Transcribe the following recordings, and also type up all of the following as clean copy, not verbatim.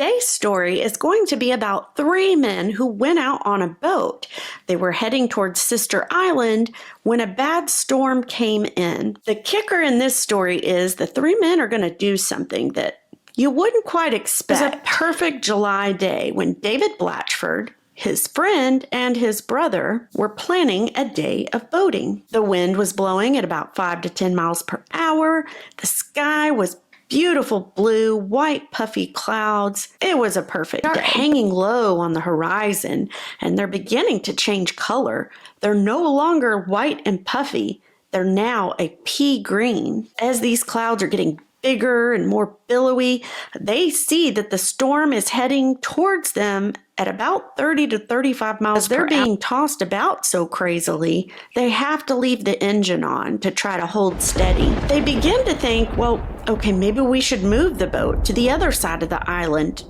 Today's story is going to be about three men who went out on a boat. They were heading towards Sister Island when a bad storm came in. The kicker in this story is the three men are going to do something that you wouldn't quite expect. It was a perfect July day when David Blatchford, his friend, and his brother were planning a day of boating. The wind was blowing at about 5 to 10 miles per hour. The sky was beautiful blue, white puffy clouds. It was a perfect day. They're hanging low on the horizon, and they're beginning to change color. They're no longer white and puffy. They're now a pea green. As these clouds are getting bigger and more billowy, they see that the storm is heading towards them at about 30 to 35 miles per hour. They're being tossed about so crazily, they have to leave the engine on to try to hold steady. They begin to think, well, okay, maybe we should move the boat to the other side of the island.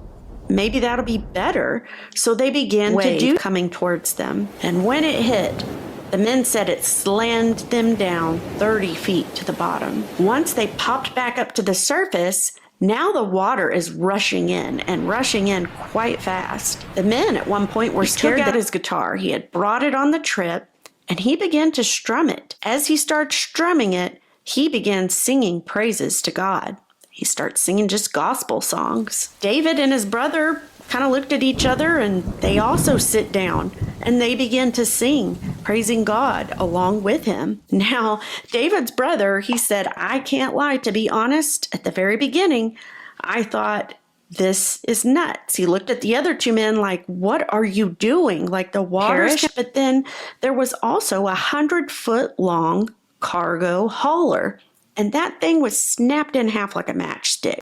Maybe that'll be better. So they began to do coming towards them. And when it hit, the men said it slammed them down 30 feet to the bottom. Once they popped back up to the surface, now the water is rushing in and rushing in quite fast. The men at one point were scared. He took out his guitar. He had brought it on the trip, and he began to strum it. As he started strumming it, he began singing praises to God. He starts singing just gospel songs. David and his brother kind of looked at each other, and they also sit down and they begin to sing, praising God along with him. Now, David's brother, he said, I can't lie, to be honest, at the very beginning, I thought, this is nuts. He looked at the other two men like, what are you doing? Like the water's... But then there was also a 100-foot long cargo hauler, and that thing was snapped in half like a matchstick.